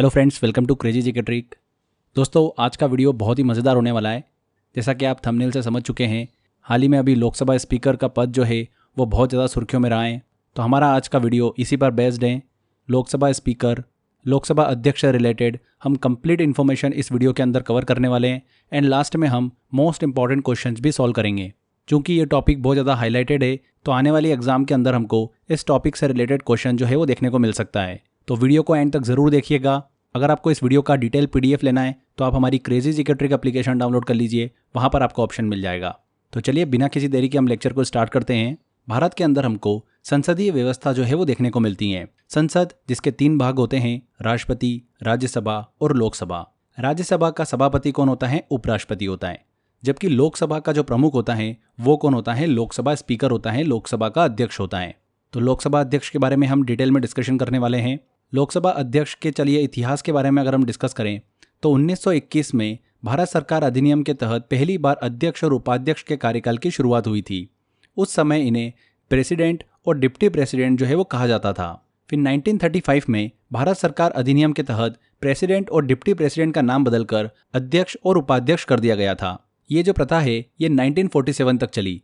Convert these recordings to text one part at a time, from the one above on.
Hello friends, welcome to crazy GK trick. दोस्तों, आज का वीडियो बहुत ही मज़ेदार होने वाला है। जैसा कि आप थंबनेल से समझ चुके हैं, हाल ही में अभी लोकसभा स्पीकर का पद जो है वो बहुत ज़्यादा सुर्खियों में रहा है। तो हमारा आज का वीडियो इसी पर बेस्ड है। लोकसभा स्पीकर, लोकसभा अध्यक्ष से रिलेटेड हम कंप्लीट इन्फॉर्मेशन इस वीडियो के अंदर कवर करने वाले हैं एंड लास्ट में हम मोस्ट इंपॉर्टेंट क्वेश्चंस भी सॉल्व करेंगे। चूँकि ये टॉपिक बहुत ज़्यादा हाईलाइटेड है, तो आने वाली एग्जाम के अंदर हमको इस टॉपिक से रिलेटेड क्वेश्चन जो है वो देखने को मिल सकता है। तो वीडियो को एंड तक ज़रूर देखिएगा। अगर आपको इस वीडियो का डिटेल पीडीएफ लेना है तो आप हमारी crazy GK trick application download कर लीजिए, वहाँ पर आपको ऑप्शन मिल जाएगा। तो चलिए बिना किसी देरी के हम लेक्चर को स्टार्ट करते हैं। भारत के अंदर हमको संसदीय व्यवस्था जो है वो देखने को मिलती है। संसद जिसके 3 भाग होते हैं, राष्ट्रपति, राज्यसभा और लोकसभा। राज्यसभा का सभापति कौन होता है? उपराष्ट्रपति होता है। जबकि लोकसभा का जो प्रमुख होता है वो कौन होता है? लोकसभा स्पीकर होता है, लोकसभा का अध्यक्ष होता है। तो लोकसभा अध्यक्ष के बारे में हम डिटेल में डिस्कशन करने वाले हैं। लोकसभा अध्यक्ष के चलिए इतिहास के बारे में अगर हम डिस्कस करें तो 1921 में भारत सरकार अधिनियम के तहत पहली बार अध्यक्ष और उपाध्यक्ष के कार्यकाल की शुरुआत हुई थी। उस समय इन्हें प्रेसिडेंट और डिप्टी प्रेसिडेंट जो है वो कहा जाता था। फिर 1935 में भारत सरकार अधिनियम के तहत प्रेसिडेंट और डिप्टी प्रेसिडेंट का नाम बदलकर अध्यक्ष और उपाध्यक्ष कर दिया गया था। ये जो प्रथा है ये 1947 तक चली।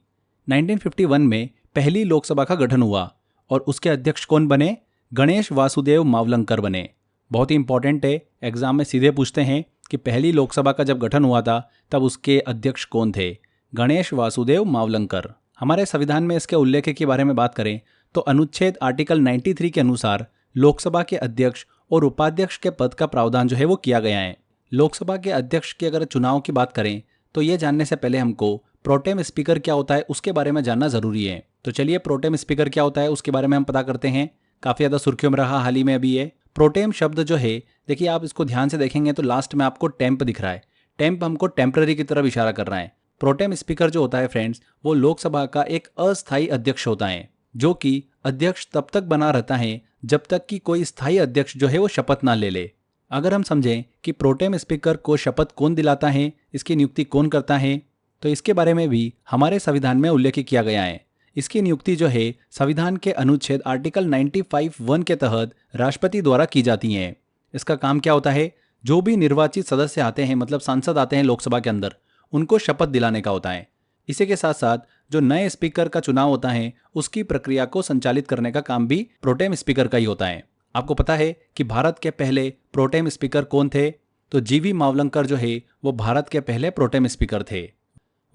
1951 में पहली लोकसभा का गठन हुआ और उसके अध्यक्ष कौन बने? गणेश वासुदेव मावलंकर बने। बहुत ही इंपॉर्टेंट है, एग्जाम में सीधे पूछते हैं कि पहली लोकसभा का जब गठन हुआ था तब उसके अध्यक्ष कौन थे? गणेश वासुदेव मावलंकर। हमारे संविधान में इसके उल्लेख के बारे में बात करें तो अनुच्छेद आर्टिकल 93 के अनुसार लोकसभा के अध्यक्ष और उपाध्यक्ष के पद का प्रावधान जो है वो किया गया है। लोकसभा के अध्यक्ष की अगर चुनाव की बात करें तो ये जानने से पहले हमको प्रोटेम स्पीकर क्या होता है उसके बारे में जानना जरूरी है। तो चलिए प्रोटेम स्पीकर क्या होता है उसके बारे में हम पता करते हैं। काफ़ी ज़्यादा सुर्खियों में रहा हाल ही में अभी ये प्रोटेम शब्द जो है, देखिए आप इसको ध्यान से देखेंगे तो लास्ट में आपको टेम्प दिख रहा है। टेम्प हमको टेम्पररी की तरफ इशारा कर रहा है। प्रोटेम स्पीकर जो होता है फ्रेंड्स, वो लोकसभा का एक अस्थायी अध्यक्ष होता है, जो कि अध्यक्ष तब तक बना रहता है जब तक कि कोई स्थायी अध्यक्ष जो है वो शपथ ना ले ले। अगर हम समझें कि प्रोटेम स्पीकर को शपथ कौन दिलाता है, इसकी नियुक्ति कौन करता है, तो इसके बारे में भी हमारे संविधान में उल्लेख किया गया है। इसकी नियुक्ति जो है संविधान के अनुच्छेद आर्टिकल 95(1) के तहत राष्ट्रपति द्वारा की जाती है। इसका काम क्या होता है? जो भी निर्वाचित सदस्य आते हैं, मतलब सांसद आते हैं लोकसभा के अंदर, उनको शपथ दिलाने का होता है। इसी के साथ साथ जो नए स्पीकर का चुनाव होता है उसकी प्रक्रिया को संचालित करने का काम भी प्रोटेम स्पीकर का ही होता है। आपको पता है कि भारत के पहले प्रोटेम स्पीकर कौन थे? तो जीवी मावलंकर जो है वो भारत के पहले प्रोटेम स्पीकर थे।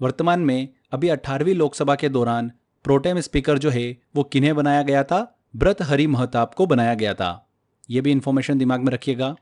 वर्तमान में अभी 18वीं लोकसभा के दौरान प्रोटेम स्पीकर जो है वो किन्हें बनाया गया था? भर्तृहरि महताब को बनाया गया था। ये भी इंफॉर्मेशन दिमाग में रखिएगा।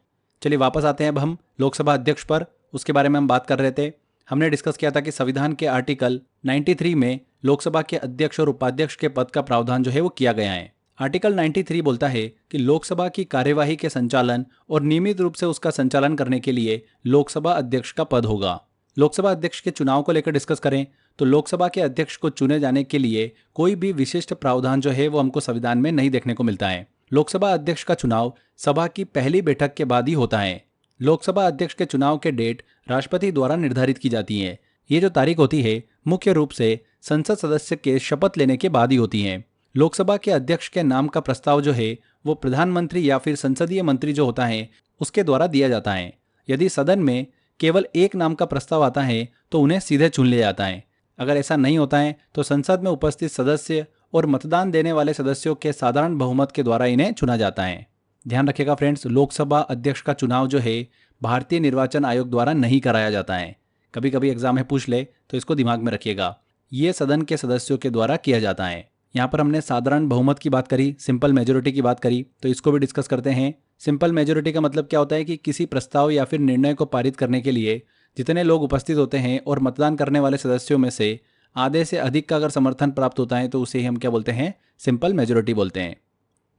चलिए वापस आते हैं अब हम लोकसभा अध्यक्ष पर। उसके बारे में हम बात कर रहे थे। हमने डिस्कस किया था कि संविधान के आर्टिकल 93 में लोकसभा के अध्यक्ष और उपाध्यक्ष के पद का प्रावधान जो है वो किया गया है। आर्टिकल 93 बोलता है कि लोकसभा की कार्यवाही के संचालन और नियमित रूप से उसका संचालन करने के लिए लोकसभा अध्यक्ष का पद होगा। लोकसभा अध्यक्ष के चुनाव को लेकर डिस्कस करें तो लोकसभा के अध्यक्ष को चुने जाने के लिए कोई भी विशिष्ट प्रावधान जो है वो हमको संविधान में नहीं देखने को मिलता है। लोकसभा अध्यक्ष का चुनाव सभा की पहली बैठक के बाद ही होता है। लोकसभा अध्यक्ष के चुनाव के डेट राष्ट्रपति द्वारा निर्धारित की जाती है। ये जो तारीख होती है मुख्य रूप से संसद सदस्य के शपथ लेने के बाद ही होती है। लोकसभा के अध्यक्ष के नाम का प्रस्ताव जो है वो प्रधानमंत्री या फिर संसदीय मंत्री जो होता है उसके द्वारा दिया जाता है। यदि सदन में केवल एक नाम का प्रस्ताव आता है तो उन्हें सीधे चुन लिया जाता है। अगर ऐसा नहीं होता है तो संसद में उपस्थित सदस्य और मतदान देने वाले सदस्यों के साधारण बहुमत के द्वारा इन्हें चुना जाता है। ध्यान रखिएगा फ्रेंड्स, लोकसभा अध्यक्ष का चुनाव जो है भारतीय निर्वाचन आयोग द्वारा नहीं कराया जाता है। कभी कभी एग्जाम में पूछ ले तो इसको दिमाग में रखिएगा। ये सदन के सदस्यों के द्वारा किया जाता है। यहाँ पर हमने साधारण बहुमत की बात करी, सिंपल मेजोरिटी की बात करी, तो इसको भी डिस्कस करते हैं। सिंपल मेजोरिटी का मतलब क्या होता है कि किसी प्रस्ताव या फिर निर्णय को पारित करने के लिए जितने लोग उपस्थित होते हैं और मतदान करने वाले सदस्यों में से आधे से अधिक का अगर समर्थन प्राप्त होता है तो उसे ही हम क्या बोलते हैं? सिंपल मेजोरिटी बोलते हैं।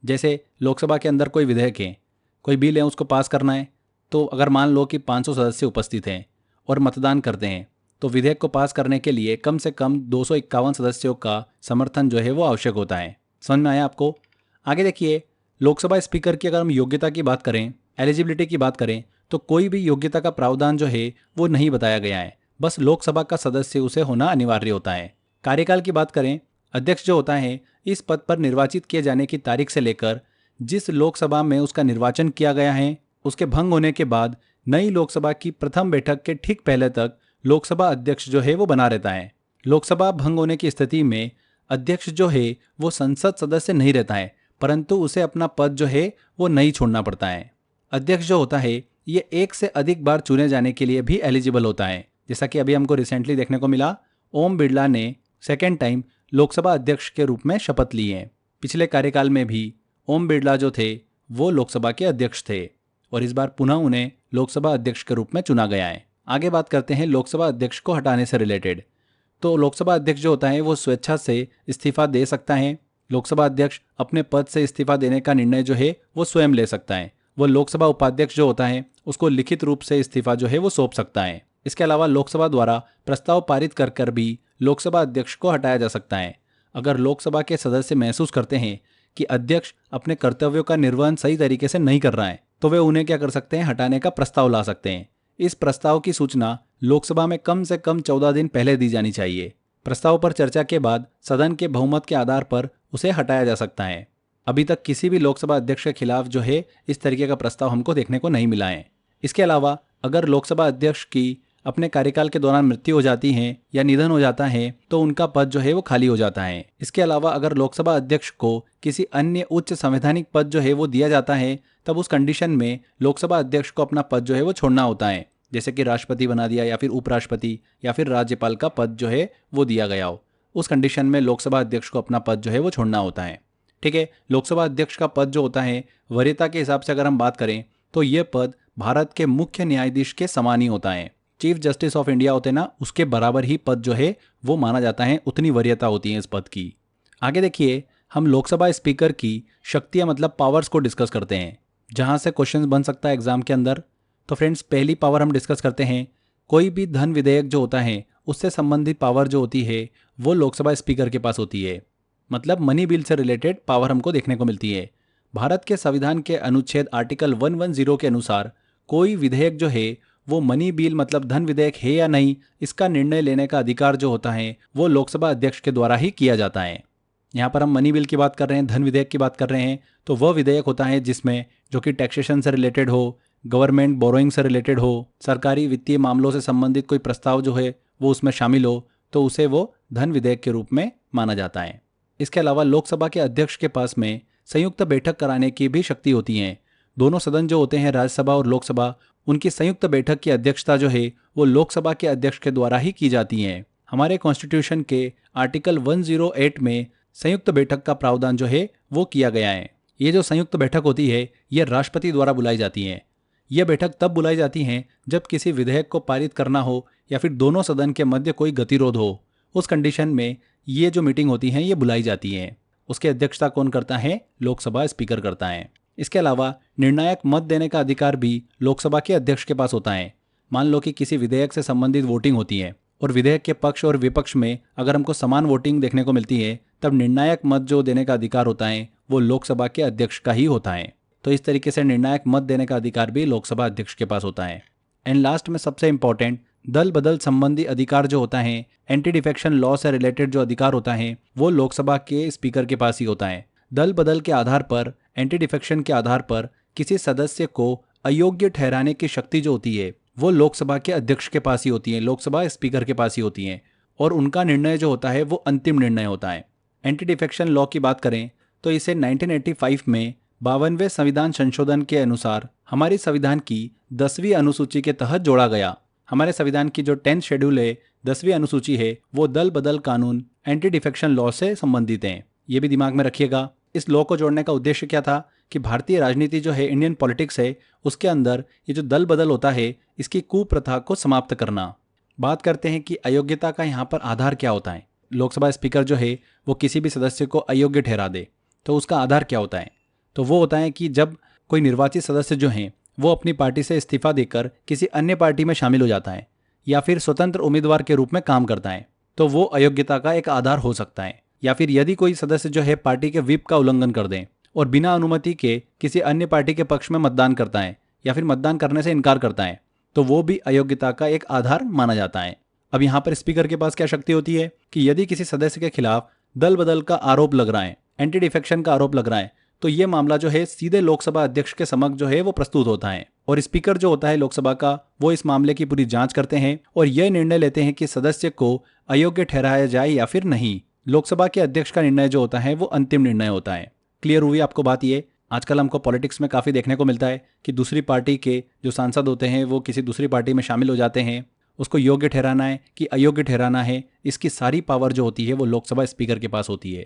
जैसे लोकसभा के अंदर कोई विधेयक है, कोई बिल है, उसको पास करना है, तो अगर मान लो कि 500 सदस्य उपस्थित हैं और मतदान करते हैं तो विधेयक को पास करने के लिए कम से कम 251 सदस्यों का समर्थन जो है वो आवश्यक होता है। समझ में आया आपको? आगे देखिए, लोकसभा स्पीकर की अगर हम योग्यता की बात करें, एलिजिबिलिटी की बात करें, तो कोई भी योग्यता का प्रावधान जो है वो नहीं बताया गया है। बस लोकसभा का सदस्य उसे होना अनिवार्य होता है। कार्यकाल की बात करें, अध्यक्ष जो होता है इस पद पर निर्वाचित किए जाने की तारीख से लेकर जिस लोकसभा में उसका निर्वाचन किया गया है उसके भंग होने के बाद नई लोकसभा की प्रथम बैठक के ठीक पहले तक लोकसभा अध्यक्ष जो है वो बना रहता है। लोकसभा भंग होने की स्थिति में अध्यक्ष जो है वो संसद सदस्य नहीं रहता है, परंतु उसे अपना पद जो है वो नहीं छोड़ना पड़ता है। अध्यक्ष जो होता है ये एक से अधिक बार चुने जाने के लिए भी एलिजिबल होता है। जैसा कि अभी हमको रिसेंटली देखने को मिला, ओम बिरला ने सेकेंड टाइम लोकसभा अध्यक्ष के रूप में शपथ ली है। पिछले कार्यकाल में भी ओम बिरला जो थे वो लोकसभा के अध्यक्ष थे और इस बार पुनः उन्हें लोकसभा अध्यक्ष के रूप में चुना गया है। आगे बात करते हैं लोकसभा अध्यक्ष को हटाने से रिलेटेड। तो लोकसभा अध्यक्ष जो होता है वो स्वेच्छा से इस्तीफा दे सकता है। लोकसभा अध्यक्ष अपने पद से इस्तीफा देने का निर्णय जो है वो स्वयं ले सकता है। वो लोकसभा उपाध्यक्ष जो होता है उसको लिखित रूप से इस्तीफा जो है वो सौंप सकता है। इसके अलावा लोकसभा द्वारा प्रस्ताव पारित कर भी लोकसभा अध्यक्ष को हटाया जा सकता है। अगर लोकसभा के सदस्य महसूस करते हैं कि अध्यक्ष अपने कर्तव्यों का निर्वहन सही तरीके से नहीं कर रहा है तो वे उन्हें क्या कर सकते हैं, हटाने का प्रस्ताव ला सकते हैं। इस प्रस्ताव की सूचना लोकसभा में कम से कम 14 दिन पहले दी जानी चाहिए। प्रस्ताव पर चर्चा के बाद सदन के बहुमत के आधार पर उसे हटाया जा सकता है। अभी तक किसी भी लोकसभा अध्यक्ष के खिलाफ जो है इस तरीके का प्रस्ताव हमको देखने को नहीं मिला है। इसके अलावा अगर लोकसभा अध्यक्ष की अपने कार्यकाल के दौरान मृत्यु हो जाती है या निधन हो जाता है तो उनका पद जो है वो खाली हो जाता है। इसके अलावा अगर लोकसभा अध्यक्ष को किसी अन्य उच्च संवैधानिक पद जो है वो दिया जाता है तब उस कंडीशन में लोकसभा अध्यक्ष को अपना पद जो है वो छोड़ना होता है। जैसे कि राष्ट्रपति बना दिया या फिर उपराष्ट्रपति या फिर राज्यपाल का पद जो है वो दिया गया हो, उस कंडीशन में लोकसभा अध्यक्ष को अपना पद जो है वो छोड़ना होता है। ठीक है, लोकसभा अध्यक्ष का पद जो होता है वरीयता के हिसाब से अगर हम बात करें तो ये पद भारत के मुख्य न्यायाधीश के समान ही होता है। चीफ जस्टिस ऑफ इंडिया होते ना, उसके बराबर ही पद जो है वो माना जाता है, उतनी वरीयता होती है इस पद की। आगे देखिए, हम लोकसभा स्पीकर की शक्तियां मतलब पावर्स को डिस्कस करते हैं, जहां से क्वेश्चंस बन सकता है एग्जाम के अंदर। तो फ्रेंड्स, पहली पावर हम डिस्कस करते हैं, कोई भी धन विधेयक जो होता है उससे संबंधित पावर जो होती है वो लोकसभा स्पीकर के पास होती है। मतलब मनी बिल से रिलेटेड पावर हमको देखने को मिलती है। भारत के संविधान के अनुच्छेद आर्टिकल 110 के अनुसार कोई विधेयक जो है वो मनी बिल मतलब धन विधेयक है या नहीं, इसका निर्णय लेने का अधिकार जो होता है वो लोकसभा अध्यक्ष के द्वारा ही किया जाता है। यहाँ पर हम मनी बिल की बात कर रहे हैं, धन विधेयक की बात कर रहे हैं, तो वह विधेयक होता है जिसमें जो कि टैक्सेशन से रिलेटेड हो, गवर्नमेंट बोरोइंग से रिलेटेड हो, सरकारी वित्तीय मामलों से संबंधित कोई प्रस्ताव जो है वो उसमें शामिल हो, तो उसे वो धन विधेयक के रूप में माना जाता है। इसके अलावा लोकसभा के अध्यक्ष के पास में संयुक्त बैठक कराने की भी शक्ति होती है। दोनों सदन जो होते हैं, राज्यसभा और लोकसभा, उनकी संयुक्त बैठक की अध्यक्षता जो है वो लोकसभा के अध्यक्ष के द्वारा ही की जाती है। हमारे कॉन्स्टिट्यूशन के आर्टिकल 108 में संयुक्त बैठक का प्रावधान जो है वो किया गया है। ये जो संयुक्त बैठक होती है ये राष्ट्रपति द्वारा बुलाई जाती है। यह बैठक तब बुलाई जाती है जब किसी विधेयक को पारित करना हो या फिर दोनों सदन के मध्य कोई गतिरोध हो। उस कंडीशन में ये जो मीटिंग होती है ये बुलाई जाती है। उसकी अध्यक्षता कौन करता है? लोकसभा स्पीकर करता है। इसके अलावा निर्णायक मत देने का अधिकार भी लोकसभा के अध्यक्ष के पास होता है। मान लो कि किसी विधेयक से संबंधित वोटिंग होती है और विधेयक के पक्ष और विपक्ष में अगर हमको समान वोटिंग देखने को मिलती है, तब निर्णायक मत जो देने का अधिकार होता है वो लोकसभा के अध्यक्ष का ही होता है। तो इस तरीके से निर्णायक मत देने का अधिकार भी लोकसभा अध्यक्ष के पास होता है। एंड लास्ट में सबसे इंपॉर्टेंट, दल बदल संबंधी अधिकार जो होता है, एंटी डिफेक्शन लॉ से रिलेटेड जो अधिकार होता है वो लोकसभा के स्पीकर के पास ही होता है। दल बदल के आधार पर, एंटी डिफेक्शन के आधार पर किसी सदस्य को अयोग्य ठहराने की शक्ति जो होती है वो लोकसभा के अध्यक्ष के पास ही होती है, लोकसभा स्पीकर के पास ही होती है, और उनका निर्णय जो होता है वो अंतिम निर्णय होता है। एंटी डिफेक्शन लॉ की बात करें तो इसे 1985 में 52वें संविधान संशोधन के अनुसार हमारी संविधान की 10वीं अनुसूची के तहत जोड़ा गया। हमारे संविधान की जो 10th शेड्यूल है, 10वीं अनुसूची है, वो दल बदल कानून एंटी डिफेक्शन लॉ से संबंधित है। ये भी दिमाग में रखिएगा। इस लॉ को जोड़ने का उद्देश्य क्या था कि भारतीय राजनीति जो है, इंडियन पॉलिटिक्स है, उसके अंदर ये जो दल बदल होता है इसकी कुप्रथा को समाप्त करना। बात करते हैं कि अयोग्यता का यहाँ पर आधार क्या होता है। लोकसभा स्पीकर जो है वो किसी भी सदस्य को अयोग्य ठहरा दे तो उसका आधार क्या होता है? तो वो होता है कि जब कोई निर्वाचित सदस्य जो हैं वो अपनी पार्टी से इस्तीफा देकर किसी अन्य पार्टी में शामिल हो जाता है या फिर स्वतंत्र उम्मीदवार के रूप में काम करता है, तो वो अयोग्यता का एक आधार हो सकता है। या फिर यदि कोई सदस्य जो है पार्टी के व्हिप का उल्लंघन कर दे और बिना अनुमति के किसी अन्य पार्टी के पक्ष में मतदान करता है या फिर मतदान करने से इनकार करता है, तो वो भी अयोग्यता का एक आधार माना जाता है। अब यहाँ पर स्पीकर के पास क्या शक्ति होती है कि यदि किसी सदस्य के खिलाफ दल बदल का आरोप लग रहा है, एंटी डिफेक्शन का आरोप लग रहा है, तो ये मामला जो है सीधे लोकसभा अध्यक्ष के समक्ष जो है वो प्रस्तुत होता है और स्पीकर जो होता है लोकसभा का वो इस मामले की पूरी जांच करते हैं और यह निर्णय लेते हैं कि सदस्य को अयोग्य ठहराया जाए या फिर नहीं। लोकसभा के अध्यक्ष का निर्णय जो होता है वो अंतिम निर्णय होता है। क्लियर हुई आपको बात? ये आजकल हमको पॉलिटिक्स में काफ़ी देखने को मिलता है कि दूसरी पार्टी के जो सांसद होते हैं वो किसी दूसरी पार्टी में शामिल हो जाते हैं। उसको योग्य ठहराना है कि अयोग्य ठहराना है, इसकी सारी पावर जो होती है वो लोकसभा स्पीकर के पास होती है।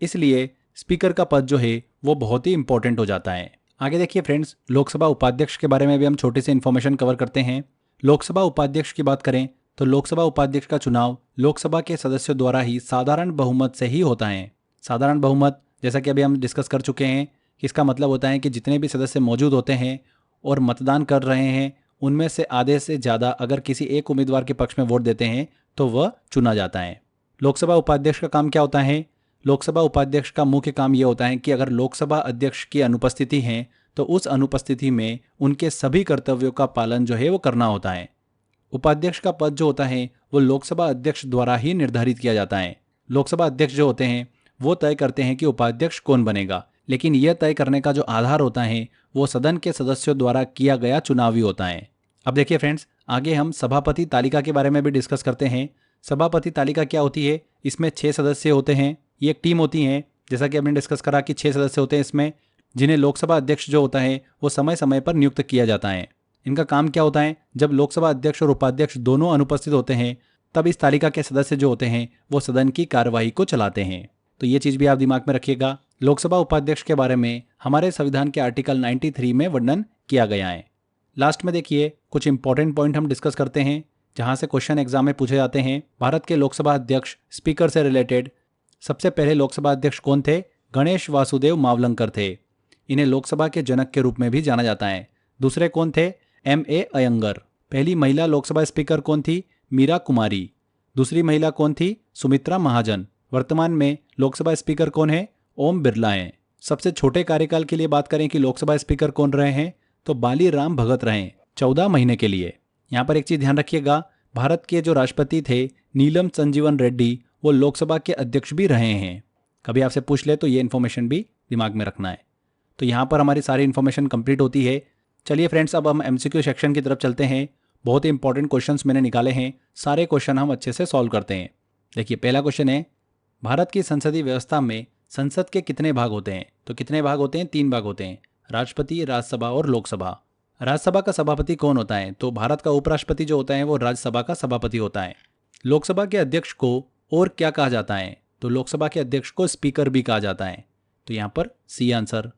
इसलिए स्पीकर का पद जो है वो बहुत ही इंपॉर्टेंट हो जाता है। आगे देखिए फ्रेंड्स, लोकसभा उपाध्यक्ष के बारे में भी हम छोटी सी इन्फॉर्मेशन कवर करते हैं। लोकसभा उपाध्यक्ष की बात करें तो लोकसभा उपाध्यक्ष का चुनाव लोकसभा के सदस्यों द्वारा ही साधारण बहुमत से ही होता है। साधारण बहुमत जैसा कि अभी हम डिस्कस कर चुके हैं कि इसका मतलब होता है कि जितने भी सदस्य मौजूद होते हैं और मतदान कर रहे हैं उनमें से आधे से ज़्यादा अगर किसी एक उम्मीदवार के पक्ष में वोट देते हैं तो वह चुना जाता है। लोकसभा उपाध्यक्ष का काम क्या होता है? लोकसभा उपाध्यक्ष का मुख्य काम यह होता है कि अगर लोकसभा अध्यक्ष की अनुपस्थिति है तो उस अनुपस्थिति में उनके सभी कर्तव्यों का पालन जो है वो करना होता है। उपाध्यक्ष का पद जो होता है वो लोकसभा अध्यक्ष द्वारा ही निर्धारित किया जाता है। लोकसभा अध्यक्ष जो होते हैं वो तय करते हैं कि उपाध्यक्ष कौन बनेगा, लेकिन यह तय करने का जो आधार होता है वो सदन के सदस्यों द्वारा किया गया चुनाव ही होता है। अब देखिए फ्रेंड्स, आगे हम सभापति तालिका के बारे में भी डिस्कस करते हैं। सभापति तालिका क्या होती है? इसमें 6 सदस्य होते हैं। ये एक टीम होती है, जैसा कि हमने डिस्कस करा कि 6 सदस्य होते हैं इसमें, जिन्हें लोकसभा अध्यक्ष जो होता है वो समय समय पर नियुक्त किया जाता है। इनका काम क्या होता है? जब लोकसभा अध्यक्ष और उपाध्यक्ष दोनों अनुपस्थित होते हैं तब इस तालिका के सदस्य जो होते हैं वो सदन की कार्यवाही को चलाते हैं। तो ये चीज़ भी आप दिमाग में रखिएगा। लोकसभा उपाध्यक्ष के बारे में हमारे संविधान के आर्टिकल 93 में वर्णन किया गया है। लास्ट में देखिए कुछ इंपॉर्टेंट पॉइंट हम डिस्कस करते हैं जहां से क्वेश्चन एग्जाम में पूछे जाते हैं। भारत के लोकसभा अध्यक्ष स्पीकर से रिलेटेड सबसे पहले लोकसभा अध्यक्ष कौन थे? गणेश वासुदेव मावलंकर थे। इन्हें लोकसभा के जनक के रूप में भी जाना जाता है। दूसरे कौन थे? M.A. अयंगर। पहली महिला लोकसभा स्पीकर कौन थी? मीरा कुमारी। दूसरी महिला कौन थी? सुमित्रा महाजन। वर्तमान में लोकसभा स्पीकर कौन है? ओम बिरला हैं। सबसे छोटे कार्यकाल के लिए बात करें कि लोकसभा स्पीकर कौन रहे हैं तो बाली राम भगत रहे 14 महीने के लिए। यहाँ पर एक चीज़ ध्यान रखिएगा, भारत के जो राष्ट्रपति थे नीलम संजीवन रेड्डी वो लोकसभा के अध्यक्ष भी रहे हैं। कभी आपसे पूछ ले तो ये इन्फॉर्मेशन भी दिमाग में रखना है। तो यहाँ पर हमारी सारी इन्फॉर्मेशन कंप्लीट होती है। चलिए फ्रेंड्स, अब हम MCQ सेक्शन की तरफ चलते हैं। बहुत ही इंपॉर्टेंट क्वेश्चंस मैंने निकाले हैं, सारे क्वेश्चन हम अच्छे से सॉल्व करते हैं। देखिए पहला क्वेश्चन है, भारत की संसदीय व्यवस्था में संसद के कितने भाग होते हैं? तो कितने भाग होते हैं? 3 भाग होते हैं, राष्ट्रपति, राज्यसभा और लोकसभा। राज्यसभा का सभापति कौन होता है? तो भारत का उपराष्ट्रपति जो होता है वो राज्यसभा का सभापति होता है। लोकसभा के अध्यक्ष को और क्या कहा जाता है? तो लोकसभा के अध्यक्ष को स्पीकर भी कहा जाता है। तो यहाँ पर सी आंसर।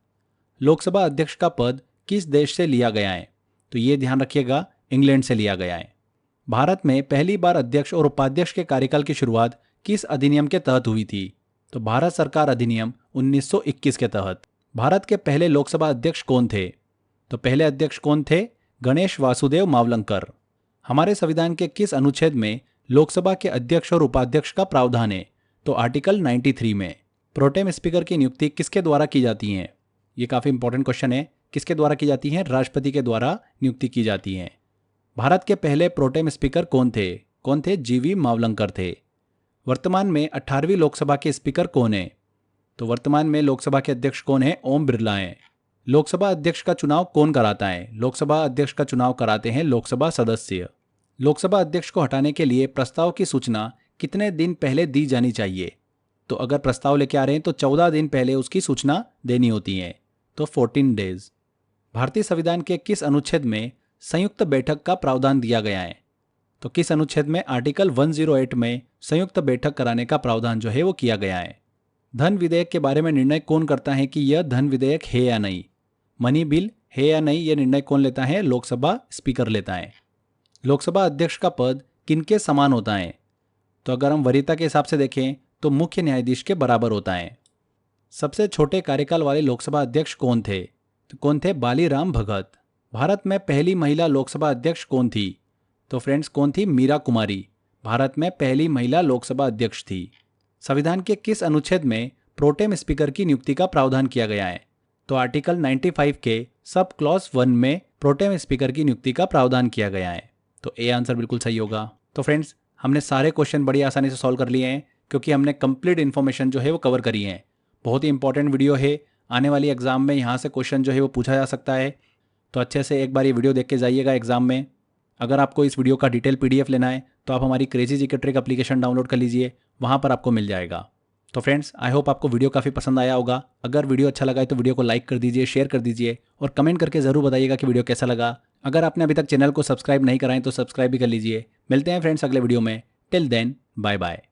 लोकसभा अध्यक्ष का पद किस देश से लिया गया है? तो ये ध्यान रखिएगा, इंग्लैंड से लिया गया है। भारत में पहली बार अध्यक्ष और उपाध्यक्ष के कार्यकाल की शुरुआत किस अधिनियम के तहत हुई थी? तो भारत सरकार अधिनियम 1921 के तहत। भारत के पहले लोकसभा अध्यक्ष कौन थे? तो पहले अध्यक्ष कौन थे? गणेश वासुदेव मावलंकर। हमारे संविधान के किस अनुच्छेद में लोकसभा के अध्यक्ष और उपाध्यक्ष का प्रावधान है? तो आर्टिकल 93 में। प्रोटेम स्पीकर की नियुक्ति किसके द्वारा की जाती है? ये काफ़ी इंपॉर्टेंट क्वेश्चन है। किसके द्वारा की जाती है? राष्ट्रपति के द्वारा नियुक्ति की जाती है। भारत के पहले प्रोटेम स्पीकर कौन थे? कौन थे? GV मावलंकर थे। वर्तमान में 18वीं लोकसभा के स्पीकर कौन है? तो वर्तमान में लोकसभा के अध्यक्ष कौन है? ओम बिरला हैं। लोकसभा अध्यक्ष का चुनाव कौन कराता है? लोकसभा अध्यक्ष का चुनाव कराते हैं लोकसभा सदस्य। लोकसभा अध्यक्ष को हटाने के लिए प्रस्ताव की सूचना कितने दिन पहले दी जानी चाहिए? तो अगर प्रस्ताव लेके आ रहे हैं तो 14 दिन पहले उसकी सूचना देनी होती है, तो 14 डेज। भारतीय संविधान के किस अनुच्छेद में संयुक्त बैठक का प्रावधान दिया गया है? तो किस अनुच्छेद में? आर्टिकल 108 में संयुक्त बैठक कराने का प्रावधान जो है वो किया गया है। धन विधेयक के बारे में निर्णय कौन करता है कि यह धन विधेयक है या नहीं? मनी बिल है या नहीं, यह निर्णय कौन लेता है? लोकसभा स्पीकर लेता है। लोकसभा अध्यक्ष का पद किनके समान होता है? तो अगर हम वरीयता के हिसाब से देखें तो मुख्य न्यायाधीश के बराबर होता है। सबसे छोटे कार्यकाल वाले लोकसभा अध्यक्ष कौन थे? तो कौन थे? बाली राम भगत। भारत में पहली महिला लोकसभा अध्यक्ष कौन थी? तो फ्रेंड्स कौन थी? मीरा कुमारी भारत में पहली महिला लोकसभा अध्यक्ष थी। संविधान के किस अनुच्छेद में प्रोटेम स्पीकर की नियुक्ति का प्रावधान किया गया है? तो आर्टिकल 95 के सब क्लॉज 1 में प्रोटेम स्पीकर की नियुक्ति का प्रावधान किया गया है। तो ए आंसर बिल्कुल सही होगा। तो फ्रेंड्स हमने सारे क्वेश्चन बड़ी आसानी से सॉल्व कर लिए हैं क्योंकि हमने कंप्लीट इन्फॉर्मेशन जो है वो कवर करी है। बहुत ही इंपॉर्टेंट वीडियो है, आने वाली एग्ज़ाम में यहाँ से क्वेश्चन जो है वो पूछा जा सकता है। तो अच्छे से एक बार ये वीडियो देख के जाइएगा एग्ज़ाम में। अगर आपको इस वीडियो का डिटेल PDF लेना है तो आप हमारी crazy GK trick application download कर लीजिए, वहाँ पर आपको मिल जाएगा। तो फ्रेंड्स, आई होप आपको वीडियो काफ़ी पसंद आया होगा। अगर वीडियो अच्छा लगा है तो वीडियो को लाइक कर दीजिए, शेयर कर दीजिए और कमेंट करके ज़रूर बताइएगा कि वीडियो कैसा लगा। अगर आपने अभी तक चैनल को सब्सक्राइब नहीं कराएं तो सब्सक्राइब भी कर लीजिए। मिलते हैं फ्रेंड्स अगले वीडियो में। Till then, bye bye.